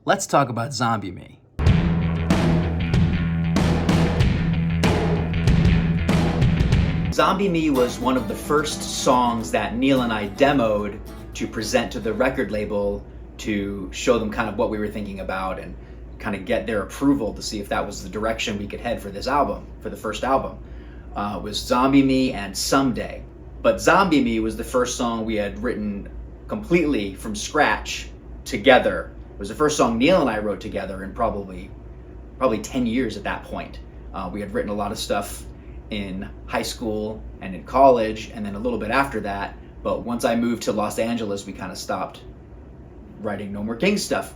let's talk about Zombie Me. Zombie Me was one of the first songs that Neil and I demoed to present to the record label to show them kind of what we were thinking about and kind of get their approval to see if that was the direction we could head for this album, for the first album. Was Zombie Me and Someday. But Zombie Me was the first song we had written completely from scratch together. It was the first song Neil and I wrote together in probably 10 years at that point. We had written a lot of stuff in high school and in college, and then a little bit after that. But once I moved to Los Angeles, we kind of stopped writing No More Kings stuff.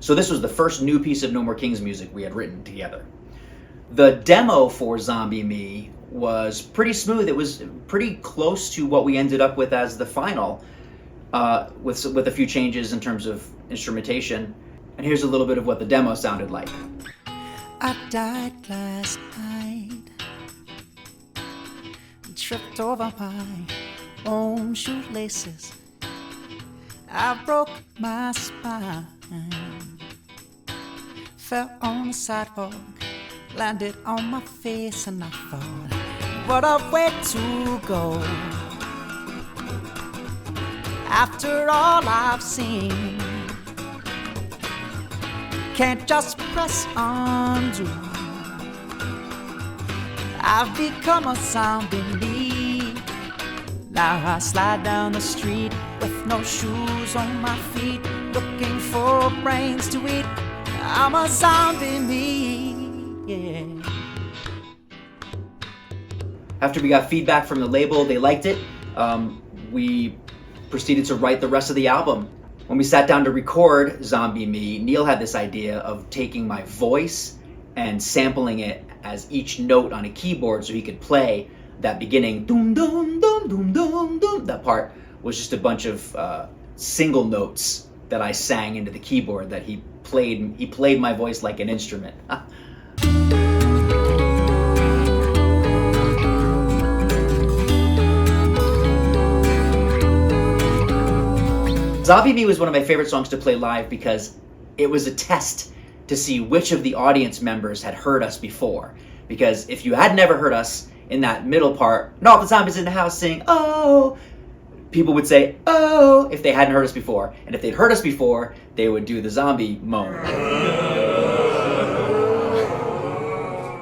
So this was the first new piece of No More Kings music we had written together. The demo for Zombie Me was pretty smooth. It was pretty close to what we ended up with as the final, with a few changes in terms of instrumentation. And here's a little bit of what the demo sounded like. I died last night, tripped over my own shoelaces. I broke my spine, fell on the sidewalk, landed on my face, and I thought, what a way to go. After all I've seen, can't just press undo. I've become a zombie me. Now I slide down the street with no shoes on my feet, looking for brains to eat. I'm a zombie me, yeah. After we got feedback from the label, they liked it. We proceeded to write the rest of the album. When we sat down to record Zombie Me, Neil had this idea of taking my voice and sampling it as each note on a keyboard so he could play that beginning doom doom doom doom doom doom. That part was just a bunch of single notes that I sang into the keyboard that he played. He played my voice like an instrument. Zombie Me was one of my favorite songs to play live because it was a test to see which of the audience members had heard us before. Because if you had never heard us in that middle part, and all the zombies in the house sing, oh, people would say, oh, if they hadn't heard us before. And if they'd heard us before, they would do the zombie moan.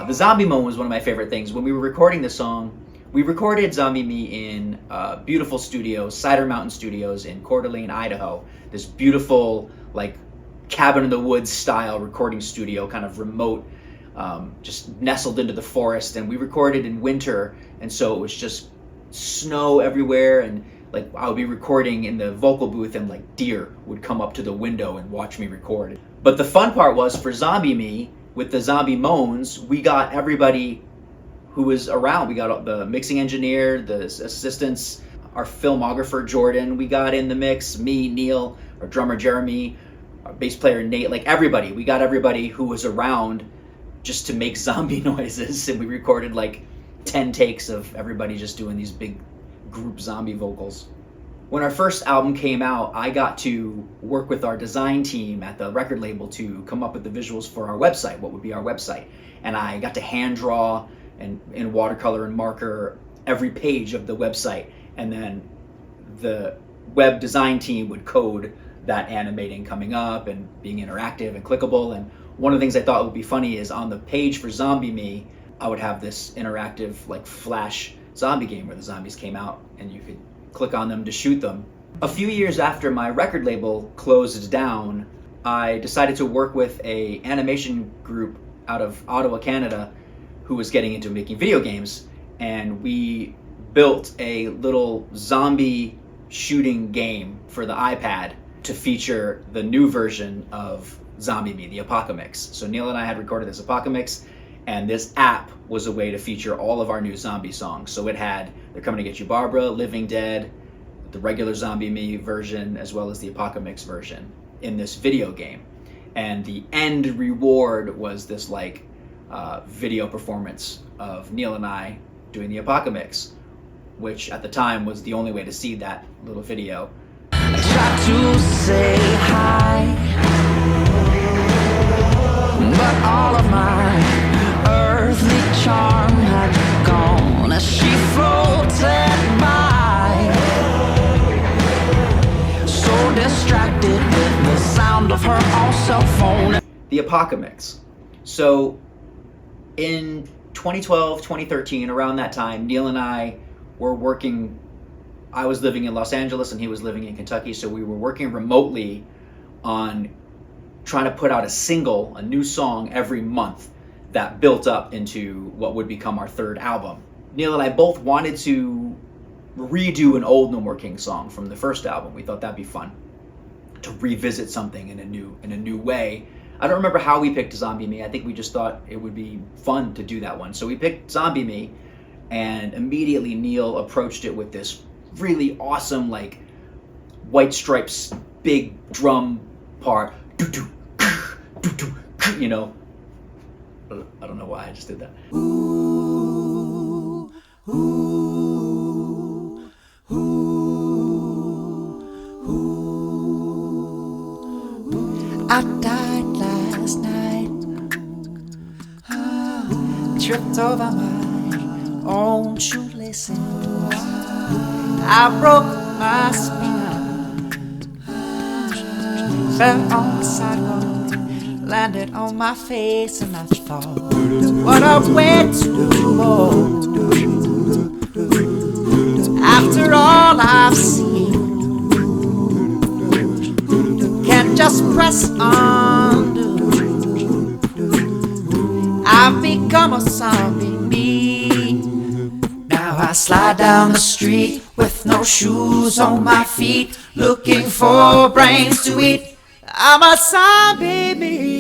The zombie moan was one of my favorite things. When we were recording the song, we recorded Zombie Me in beautiful studios, Cider Mountain Studios in Coeur d'Alene, Idaho. This beautiful, like, cabin in the woods style recording studio, kind of remote, just nestled into the forest. And we recorded in winter, and so it was just snow everywhere. And like I would be recording in the vocal booth, and like deer would come up to the window and watch me record. But the fun part was for Zombie Me, with the zombie moans, we got everybody who was around. We got the mixing engineer, the assistants, our filmographer Jordan. We got in the mix, me, Neil, our drummer Jeremy, our bass player Nate, like everybody. We got everybody who was around just to make zombie noises, and we recorded like 10 takes of everybody just doing these big group zombie vocals. When our first album came out, I got to work with our design team at the record label to come up with the visuals for our website, what would be our website. And I got to hand draw and in watercolor and marker every page of the website, and then the web design team would code that animating coming up and being interactive and clickable. And one of the things I thought would be funny is on the page for Zombie Me, I would have this interactive like flash zombie game where the zombies came out and you could click on them to shoot them. A few years after my record label closed down, I decided to work with a animation group out of Ottawa, Canada, who was getting into making video games, and we built a little zombie shooting game for the iPad to feature the new version of Zombie Me, the Apoca-mix. So Neil and I had recorded this Apoca-mix, and this app was a way to feature all of our new zombie songs. So it had They're Coming to Get You Barbara, Living Dead, the regular Zombie Me version, as well as the Apoca-mix version in this video game. And the end reward was this like video performance of Neil and I doing the Apoca-mix, which at the time was the only way to see that little video. I try to say hi, her own cell phone. The Apoca-mix. So in 2012, 2013, around that time, Neil and I were working. I was living in Los Angeles and he was living in Kentucky, so we were working remotely on trying to put out a new song every month that built up into what would become our third album. Neil and I both wanted to redo an old No More King song from the first album. We thought that'd be fun to revisit something in a new way. I don't remember how we picked Zombie Me. I think we just thought it would be fun to do that one. So we picked Zombie Me, and immediately Neil approached it with this really awesome, like, White Stripes big drum part. You know, I don't know why I just did that. Ooh, ooh, ooh, ooh. I died last night. Tripped over my own shoelaces. I broke my spine. Fell on the sidewalk, landed on my face, and I thought, what a way to go. After all I've seen, can't just press undo. I've become a zombie me. Now I slide down the street with no shoes on my feet, looking for brains to eat. I'm a zombie me.